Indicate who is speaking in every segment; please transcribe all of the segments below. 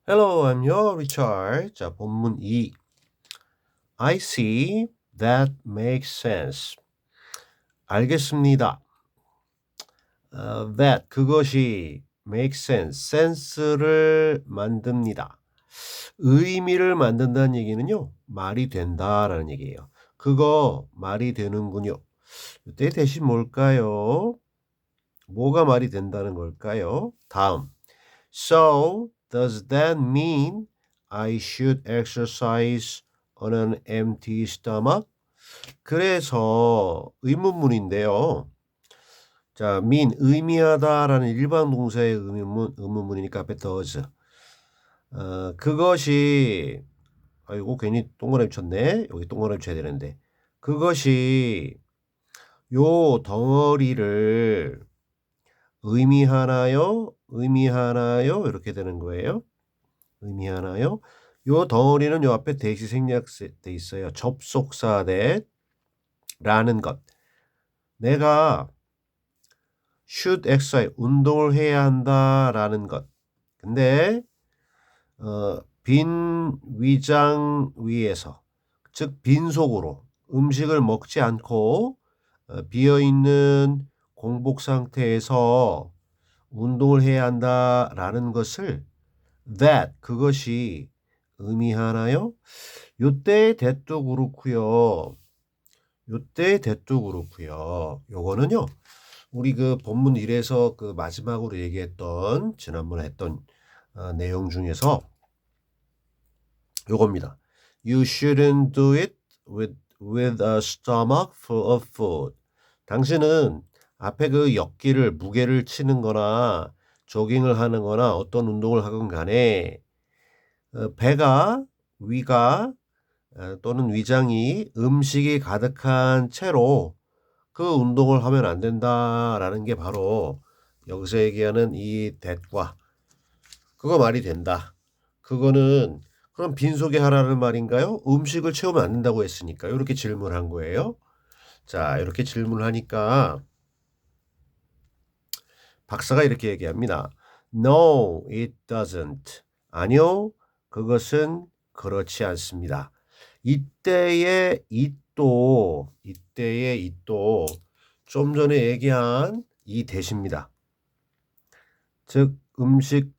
Speaker 1: Hello, I'm your Richard. 자, 본문 2. I see. That makes sense. 알겠습니다. That, 그것이 makes sense, sense를 만듭니다. 의미를 만든다는 얘기는요, 말이 된다라는 얘기예요. 그거 말이 되는군요. 이때 대신 뭘까요? 뭐가 말이 된다는 걸까요? 다음. So, does that mean I should exercise on an empty stomach? 그래서 의문문인데요. 자, mean 의미하다라는 일반 동사의 의문문이니까 앞에 does. 그것이 아이고 괜히 동그라미 쳤네. 여기 동그라미 쳐야 되는데. 그것이 요 덩어리를 의미하나요? 의미하나요? 이렇게 되는 거예요. 의미하나요? 요 덩어리는 요 앞에 대시 생략돼 있어요. 접속사 that라는 것. 내가 should exercise 운동을 해야 한다라는 것. 근데 빈 위장 위에서 즉 빈속으로 음식을 먹지 않고 비어 있는 공복 상태에서 운동을 해야 한다라는 것을 that 그것이 의미하나요? 요때의 that도 그렇고요. 요때의 that도 그렇고요. 요거는요. 우리 그 본문 1에서 그 마지막으로 얘기했던 지난번에 했던 내용 중에서 요겁니다. You shouldn't do it with a stomach full of food. 당신은 앞에 그 역기를 무게를 치는 거나 조깅을 하는 거나 어떤 운동을 하건 간에 배가 위가 또는 위장이 음식이 가득한 채로 그 운동을 하면 안 된다라는 게 바로 여기서 얘기하는 이 that과 그거 말이 된다. 그거는 그럼 빈속에 하라는 말인가요? 음식을 채우면 안 된다고 했으니까 이렇게 질문한 거예요. 자, 이렇게 질문하니까 박사가 이렇게 얘기합니다. No, it doesn't. 아니요, 그것은 그렇지 않습니다. 이때의 it도 좀 전에 얘기한 이 대시입니다. 즉 음식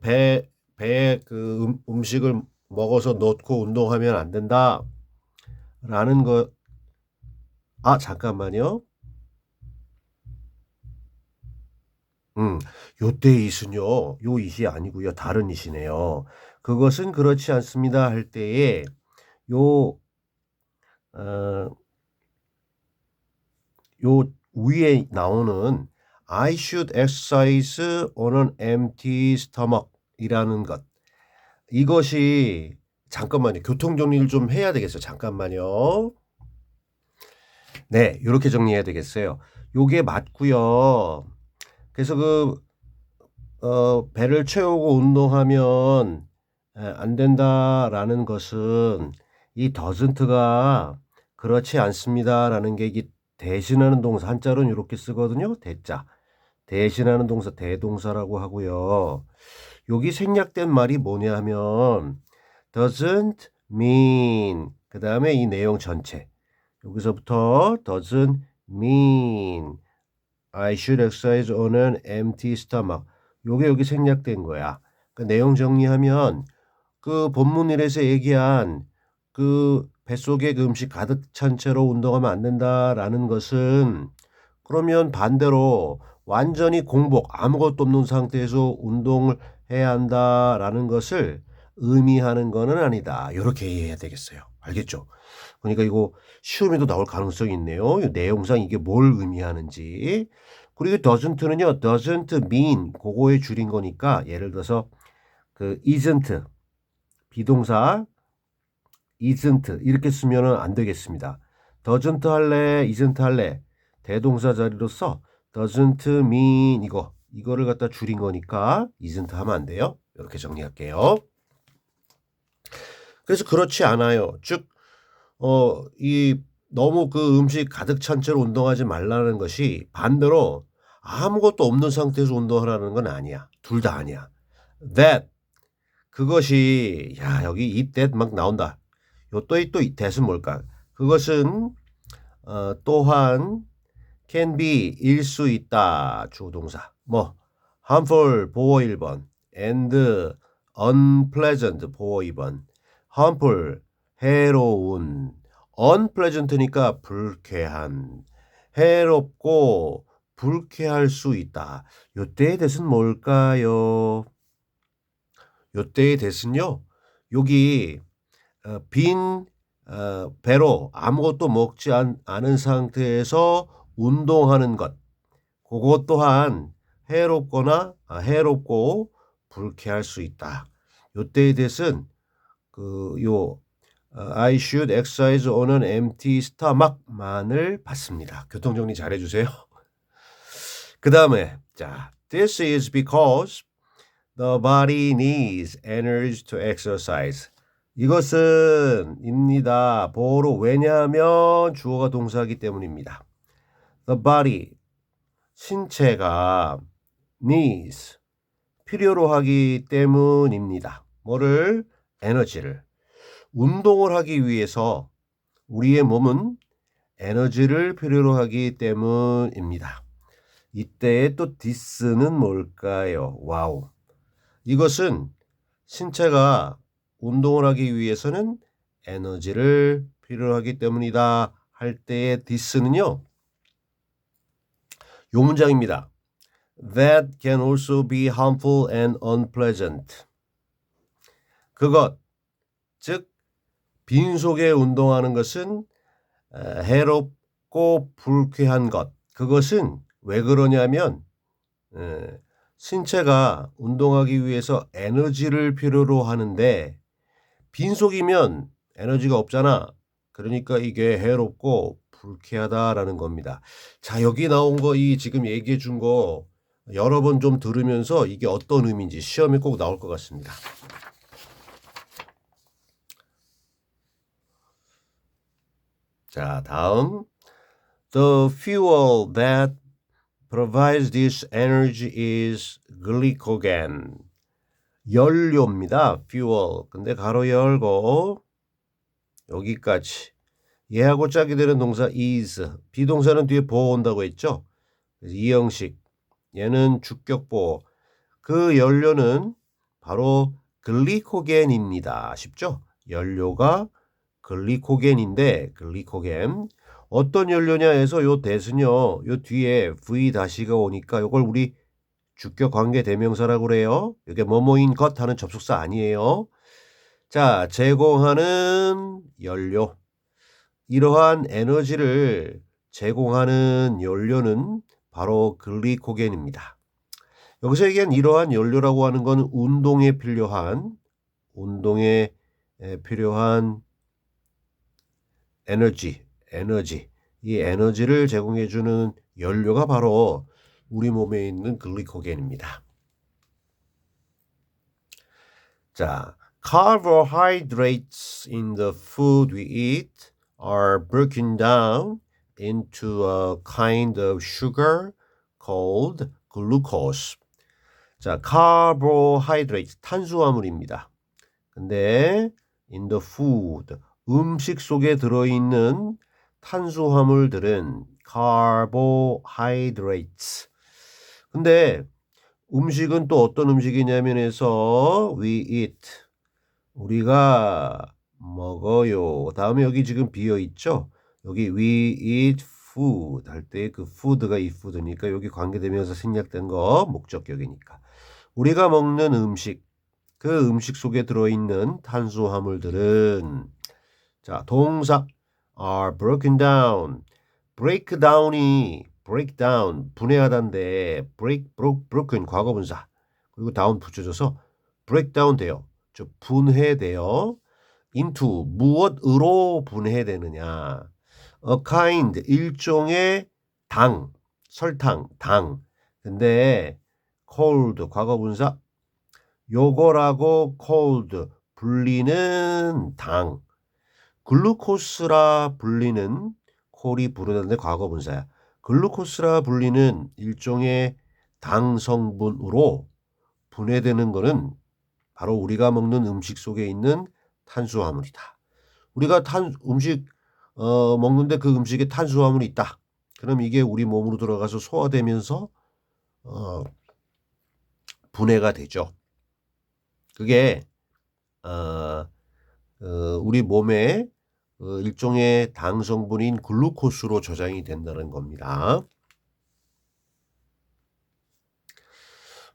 Speaker 1: 배에 그 음식을 먹어서 넣고 운동하면 안 된다. 라는 거. 잠깐만요. 요때 it은요. 요 it이 아니고요. 다른 it이네요. 그것은 그렇지 않습니다. 할 때에 요 어, 요 위에 나오는 I should exercise on an empty stomach 이라는 것. 이것이 잠깐만요. 교통 정리를 좀 해야 되겠어요. 잠깐만요. 네, 요렇게 정리해야 되겠어요. 요게 맞고요. 그래서 배를 채우고 운동하면 안 된다라는 것은 이 doesn't가 그렇지 않습니다라는 게 이게 대신하는 동사 한자로는 이렇게 쓰거든요. 대자. 대신하는 동사 대동사라고 하고요. 여기 생략된 말이 뭐냐 하면 doesn't mean 그다음에 이 내용 전체. 여기서부터 doesn't mean I should exercise on an empty stomach. 요게 여기 생략된 거야. 그 내용 정리하면 그 본문 1에서 얘기한 그 뱃속에 그 음식 가득 찬 채로 운동하면 안 된다라는 것은 그러면 반대로 완전히 공복 아무것도 없는 상태에서 운동을 해야 한다라는 것을 의미하는 거는 아니다. 이렇게 이해해야 되겠어요. 알겠죠? 그러니까 이거 시험에도 나올 가능성이 있네요. 이 내용상 이게 뭘 의미하는지. 그리고 doesn't는요. doesn't mean 그거에 줄인 거니까 예를 들어서 그 isn't 비동사 isn't 이렇게 쓰면은 안 되겠습니다. doesn't 할래, isn't 할래 대동사 자리로 써 doesn't mean 이거를 갖다 줄인 거니까 isn't 하면 안 돼요. 이렇게 정리할게요. 그래서 그렇지 않아요. 즉, 이 너무 그 음식 가득 찬 채로 운동하지 말라는 것이 반대로 아무것도 없는 상태에서 운동하라는 건 아니야. 둘 다 아니야. That 그것이 야 여기 eat that 막 나온다. 요 또 이 that은 뭘까? 그것은 또한 can be 일 수 있다. 주어 동사. 뭐 harmful 보어 1번 and unpleasant 보어 2번. harmful 해로운 unpleasant니까 불쾌한 해롭고 불쾌할 수 있다. 요때의 대신 뭘까요? 요때의 대신요. 여기 빈 배로 아무것도 먹지 않은 상태에서 운동하는 것. 그것 또한 해롭고 불쾌할 수 있다. 요때의 대신 I should exercise on an empty stomach만을 받습니다. 교통정리 잘 해주세요. 그 다음에 자, this is because the body needs energy to exercise. 이것은 입니다. 보로 왜냐하면 주어가 동사이기 때문입니다. The body 신체가 needs 필요로 하기 때문입니다. 뭐를? 에너지를. 운동을 하기 위해서 우리의 몸은 에너지를 필요로 하기 때문입니다. 이때의 또 this는 뭘까요? 와우. 이것은 신체가 운동을 하기 위해서는 에너지를 필요로 하기 때문이다 할 때의 this는요. 요 문장입니다. That can also be harmful and unpleasant. 그것, 즉 빈속에 운동하는 것은 해롭고 불쾌한 것. 그것은 왜 그러냐면 신체가 운동하기 위해서 에너지를 필요로 하는데 빈속이면 에너지가 없잖아. 그러니까 이게 해롭고 불쾌하다라는 겁니다. 자, 여기 나온 거 이 지금 얘기해 준 거 여러 번 좀 들으면서 이게 어떤 의미인지 시험에 꼭 나올 것 같습니다. 자, 다음. The fuel that provides this energy is glycogen. 연료입니다. fuel. 근데 가로 열고 여기까지. 얘하고 짝이 되는 동사 is. 비동사는 뒤에 보어 온다고 했죠. 그래서 이 형식. 얘는 주격보어. 그 연료는 바로 글리코겐입니다. 쉽죠? 연료가 글리코겐인데 글리코겐. 어떤 연료냐 해서 요 대신요. 요 뒤에 V 다시가 오니까 요걸 우리 주격 관계 대명사라고 그래요. 이게 뭐뭐인 것 하는 접속사 아니에요. 자, 제공하는 연료. 이러한 에너지를 제공하는 연료는 바로 글리코겐입니다. 여기서 얘기한 이러한 연료라고 하는 건 운동에 필요한 에너지. 이 에너지를 제공해 주는 연료가 바로 우리 몸에 있는 글리코겐입니다. 자, carbohydrates in the food we eat are broken down into a kind of sugar called glucose. 자, carbohydrates 탄수화물입니다. 근데 in the food 음식 속에 들어있는 탄수화물들은 carbohydrates. 근데 음식은 또 어떤 음식이냐면 해서 we eat 우리가 먹어요. 다음에 여기 지금 비어 있죠. 여기 we eat food 할 때 그 food가 이 food니까 여기 관계되면서 생략된 거 목적격이니까 우리가 먹는 음식 그 음식 속에 들어있는 탄수화물들은 자 동사 are broken down break down 분해하다인데 broken 과거분사 그리고 down 붙여줘서 break down 돼요. 즉 분해돼요. into 무엇으로 분해되느냐 a kind 일종의 당 설탕 당 근데 cold 과거분사 요거라고 cold 불리는 당 글루코스라 불리는 콜이 부르는데 과거분사야. 글루코스라 불리는 일종의 당 성분으로 분해되는 거는 바로 우리가 먹는 음식 속에 있는 탄수화물이다. 우리가 음식 먹는데 그 음식에 탄수화물이 있다. 그럼 이게 우리 몸으로 들어가서 소화되면서 어, 분해가 되죠. 그게 어, 우리 몸에 일종의 당 성분인 글루코스로 저장이 된다는 겁니다.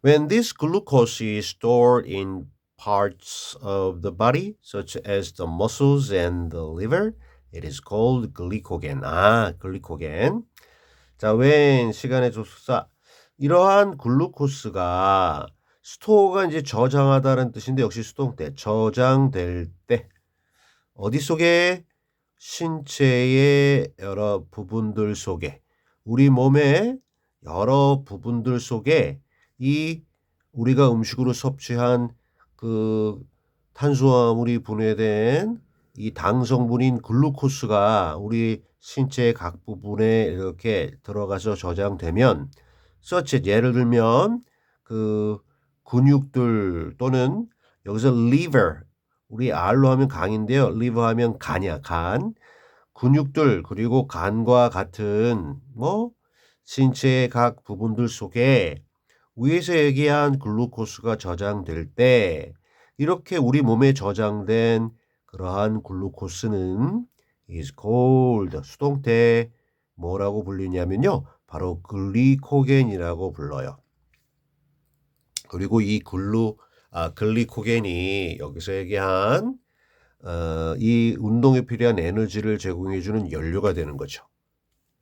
Speaker 1: When this glucose is stored in parts of the body, such as the muscles and the liver, it is called glycogen. 글리코겐. 자, when 시간의 조사. 이러한 글루코스가 스토어가 이제 저장하다는 뜻인데 역시 수동태. 저장될 때 어디 속에? 신체의 여러 부분들 속에, 우리 몸의 여러 부분들 속에 이 우리가 음식으로 섭취한 그 탄수화물이 분해된 이 당 성분인 글루코스가 우리 신체의 각 부분에 이렇게 들어가서 저장되면 such as 예를 들면 그 근육들 또는 여기서 liver 우리 R로 하면 강인데요. liver 하면 간이야. 간. 근육들 그리고 간과 같은 신체의 각 부분들 속에 위에서 얘기한 글루코스가 저장될 때 이렇게 우리 몸에 저장된 그러한 글루코스는 is called 수동태 뭐라고 불리냐면요. 바로 글리코겐이라고 불러요. 그리고 이 글리코겐이 여기서 얘기한 이 운동에 필요한 에너지를 제공해주는 연료가 되는 거죠.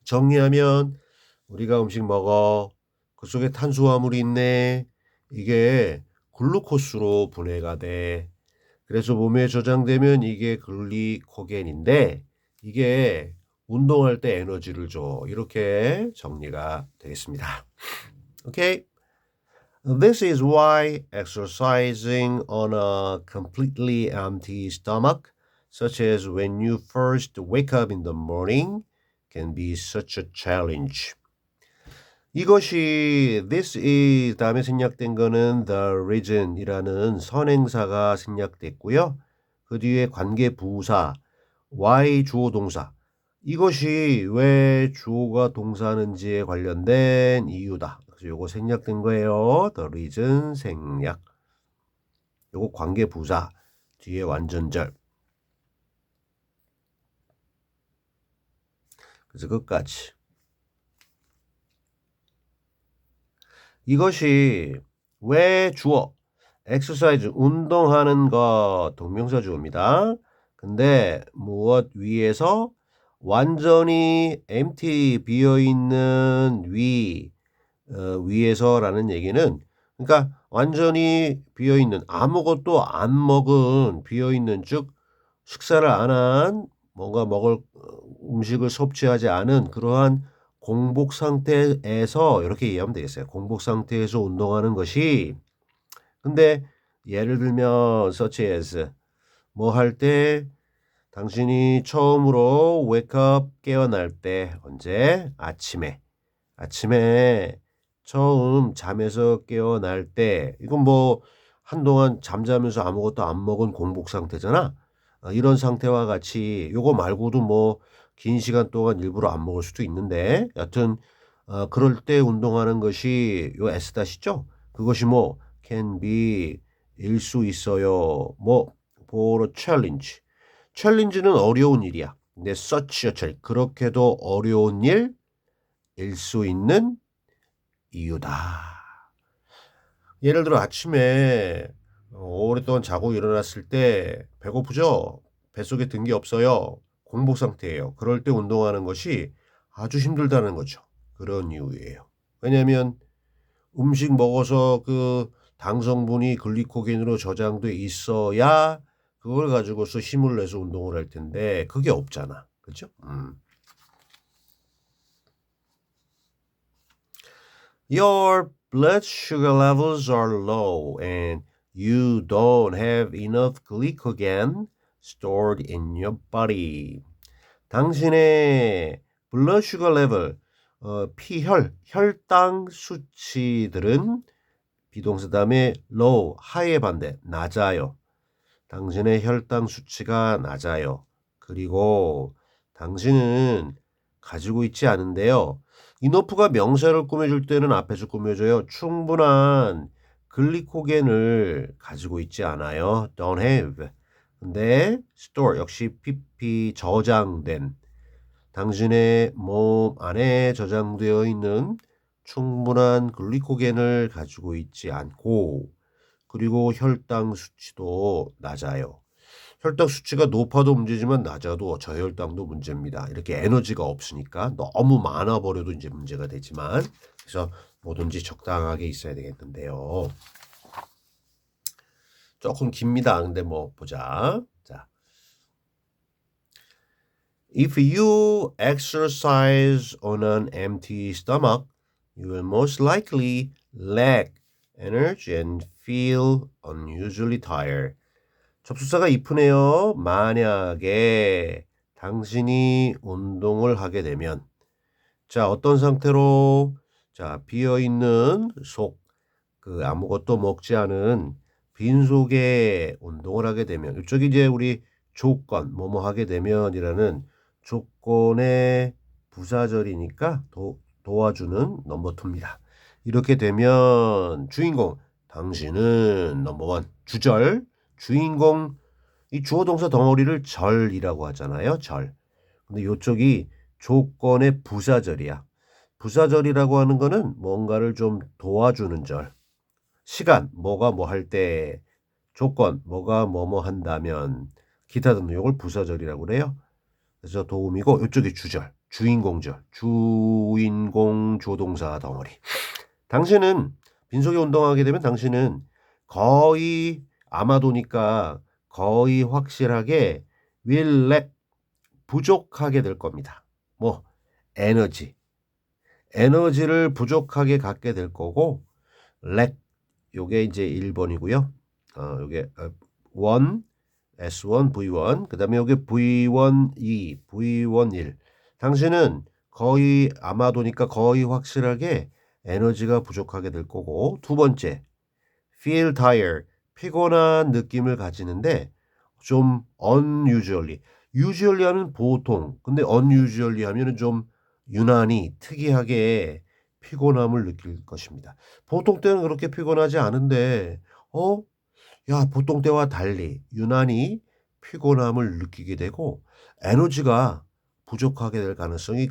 Speaker 1: 정리하면 우리가 음식 먹어. 그 속에 탄수화물이 있네. 이게 글루코스로 분해가 돼. 그래서 몸에 저장되면 이게 글리코겐인데 이게 운동할 때 에너지를 줘. 이렇게 정리가 되겠습니다. 오케이. This is why exercising on a completely empty stomach, such as when you first wake up in the morning, can be such a challenge. 이것이 this is 다음에 생략된 거는 the reason이라는 선행사가 생략됐고요. 그 뒤에 관계 부사 why 주어 동사 이것이 왜 주어가 동사하는지에 관련된 이유다. 그래서 요거 생략된 거예요. the reason 생략. 요거 관계 부사 뒤에 완전절. 그래서 끝까지. 이것이 왜 주어 exercise 운동하는 것 동명사 주어입니다. 근데 무엇 위에서 완전히 empty 비어있는 위에서라는 얘기는 그러니까 완전히 비어있는 아무것도 안 먹은 비어있는 즉 식사를 안 한 뭔가 먹을 음식을 섭취하지 않은 그러한 공복 상태에서 이렇게 이해하면 되겠어요. 공복 상태에서 운동하는 것이 근데 예를 들면 such as 뭐 할 때 당신이 처음으로 wake up 깨어날 때 언제? 아침에 처음 잠에서 깨어날 때 이건 뭐 한동안 잠자면서 아무것도 안 먹은 공복 상태잖아. 이런 상태와 같이 요거 말고도 뭐 긴 시간 동안 일부러 안 먹을 수도 있는데 여튼 그럴 때 운동하는 것이 요 S다시죠? 그것이 뭐 can be 일 수 있어요. 뭐 for a challenge. 챌린지는 어려운 일이야. 근데 such a challenge. 그렇게도 어려운 일일 수 있는 이유다. 예를 들어 아침에 오랫동안 자고 일어났을 때 배고프죠? 뱃속에 든 게 없어요. 공복 상태예요. 그럴 때 운동하는 것이 아주 힘들다는 거죠. 그런 이유예요. 왜냐하면 음식 먹어서 그 당 성분이 글리코겐으로 저장돼 있어야 그걸 가지고서 힘을 내서 운동을 할 텐데 그게 없잖아. 그렇죠? Your blood sugar levels are low and you don't have enough glycogen stored in your body. 당신의 blood sugar level, 혈당 수치들은 비동사 다음에 low, high의 반대, 낮아요. 당신의 혈당 수치가 낮아요. 그리고 당신은 가지고 있지 않은데요. enough가 명사를 꾸며줄 때는 앞에서 꾸며줘요. 충분한 글리코겐을 가지고 있지 않아요. don't have. 근데 store 역시 pp 저장된 당신의 몸 안에 저장되어 있는 충분한 글리코겐을 가지고 있지 않고 그리고 혈당 수치도 낮아요. 혈당 수치가 높아도 문제지만 낮아도 저혈당도 문제입니다. 이렇게 에너지가 없으니까 너무 많아 버려도 이제 문제가 되지만 그래서 뭐든지 적당하게 있어야 되겠는데요. 조금 깁니다. 근데 뭐 보자. 자. If you exercise on an empty stomach, you will most likely lack energy and feel unusually tired. 접속사가 if네요. 만약에 당신이 운동을 하게 되면 자 어떤 상태로 자 비어있는 속 아무것도 먹지 않은 빈속에 운동을 하게 되면 이쪽이 이제 우리 조건 뭐뭐 하게 되면이라는 조건의 부사절이니까 도와주는 넘버 2입니다. 이렇게 되면 주인공 당신은 넘버 1 주절 주인공 이 주어 동사 덩어리를 절이라고 하잖아요. 절. 근데 이쪽이 조건의 부사절이야. 부사절이라고 하는 거는 뭔가를 좀 도와주는 절. 시간 뭐가 뭐 할 때 조건 뭐가 뭐뭐 한다면 기타 등등 이걸 부사절이라고 그래요. 그래서 도움이고 이쪽이 주절 주인공절 주인공 조동사 덩어리. 당신은 빈속에 운동하게 되면 당신은 거의 아마도니까 거의 확실하게 will lack 부족하게 될 겁니다. 뭐 에너지를 부족하게 갖게 될 거고 lack 요게 이제 1번이고요. 요게 1 S1 V1 그다음에 요게 V1 2 V1 1 당신은 거의 아마도니까 거의 확실하게 에너지가 부족하게 될 거고 두 번째 feel tired 피곤한 느낌을 가지는데 좀 unusually 하면 보통 근데 unusually 하면은 좀 유난히 특이하게 피곤함을 느낄 것입니다. 보통 때는 그렇게 피곤하지 않은데 보통 때와 달리 유난히 피곤함을 느끼게 되고 에너지가 부족하게 될 가능성이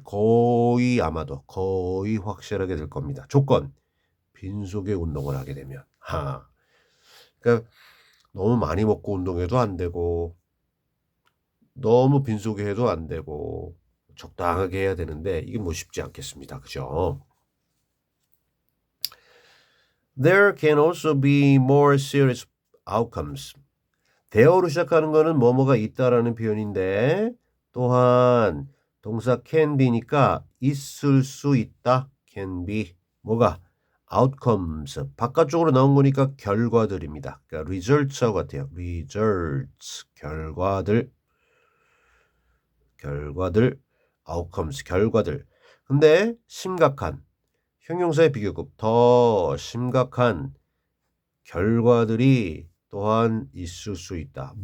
Speaker 1: 아마도 거의 확실하게 될 겁니다. 조건 빈속에 운동을 하게 되면. 그러니까 너무 많이 먹고 운동해도 안 되고 너무 빈속에 해도 안 되고 적당하게 해야 되는데 이게 뭐 쉽지 않겠습니다. 그죠? There can also be more serious outcomes. there로 시작하는 거는 뭐뭐가 있다라는 표현인데 또한 동사 can be니까 있을 수 있다. can be 뭐가 outcomes 바깥쪽으로 나온 거니까 결과들입니다. 그러니까 results하고 같아요. results 결과들 outcomes 결과들. 근데 심각한 형용사의 비교급 더 심각한 결과들이 또한 있을 수 있다.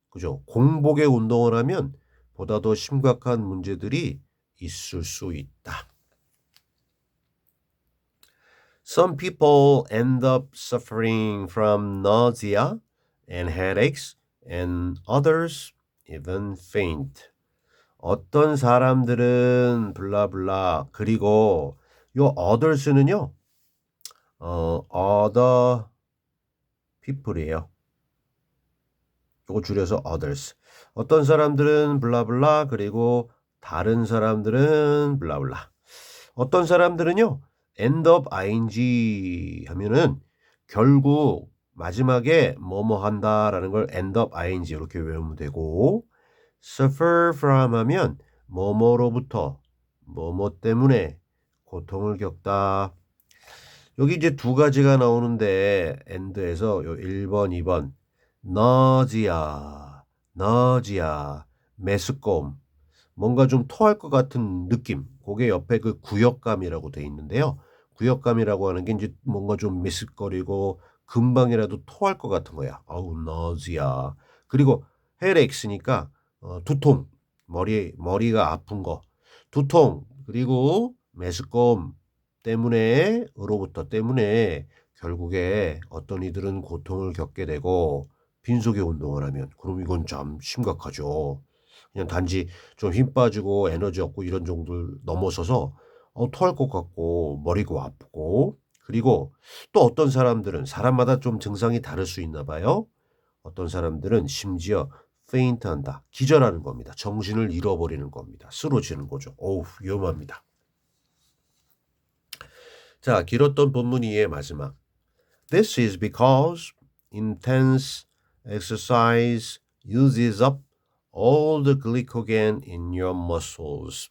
Speaker 1: 그죠? 공복의 운동을 하면 보다 더 심각한 문제들이 있을 수 있다. Some people end up suffering from nausea and headaches and others even faint. 어떤 사람들은 블라블라 그리고 요 others는요. other people이에요. 요거 줄여서 others. 어떤 사람들은 블라블라 그리고 다른 사람들은 블라블라. 어떤 사람들은요. end up ing 하면은 결국 마지막에 뭐뭐 한다라는 걸 end up ing 이렇게 외우면 되고 suffer from 하면 뭐뭐로부터 뭐뭐 때문에 고통을 겪다. 여기 이제 두 가지가 나오는데 end에서 요 1번, 2번 nausea, 메스꺼움 뭔가 좀 토할 것 같은 느낌 그게 옆에 그 구역감이라고 돼 있는데요. 구역감이라고 하는 게 이제 뭔가 좀 미습거리고 금방이라도 토할 것 같은 거야. 어우 nausea. 그리고 headache니까 두통, 머리가 아픈 거, 두통 그리고 메스꺼움 때문에 결국에 어떤 이들은 고통을 겪게 되고 빈속에 운동을 하면 그럼 이건 참 심각하죠. 그냥 단지 좀 힘 빠지고 에너지 없고 이런 정도를 넘어서서 토할 것 같고 머리가 아프고 그리고 또 어떤 사람들은 사람마다 좀 증상이 다를 수 있나 봐요. 어떤 사람들은 심지어 페인트한다. 기절하는 겁니다. 정신을 잃어버리는 겁니다. 쓰러지는 거죠. 어우 위험합니다. 자, 길었던 본문 2의 마지막. This is because intense exercise uses up all the glycogen in your muscles.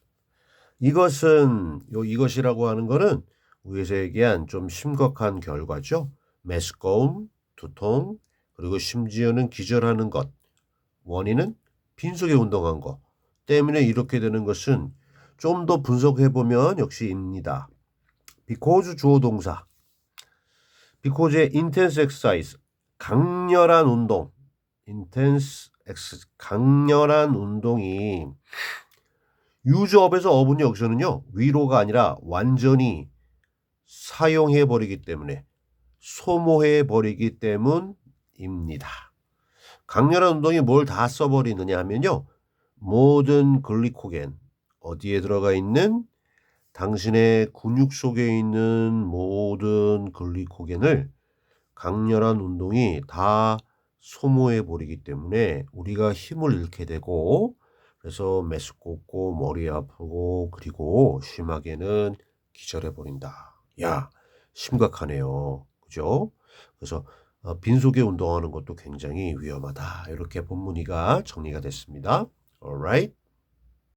Speaker 1: 이것이라고 하는 거는 위에서 얘기한 좀 심각한 결과죠. 메스꺼움, 두통, 그리고 심지어는 기절하는 것. 원인은 빈속에 운동한 거 때문에 이렇게 되는 것은 좀 더 분석해 보면 역시입니다. because 주어 동사. because의 intense exercise, 강렬한 운동. 강렬한 운동이 유즈업에서 어분이 여기서는요. 위로가 아니라 완전히 사용해 버리기 때문에 소모해 버리기 때문입니다. 강렬한 운동이 뭘 다 써버리느냐 하면요. 모든 글리코겐 어디에 들어가 있는 당신의 근육 속에 있는 모든 글리코겐을 강렬한 운동이 다 소모해 버리기 때문에 우리가 힘을 잃게 되고 그래서 메스껍고 머리 아프고 그리고 심하게는 기절해 버린다. 야, 심각하네요. 그죠? 그래서 빈속에 운동하는 것도 굉장히 위험하다. 이렇게 본문이가 정리가 됐습니다. Alright?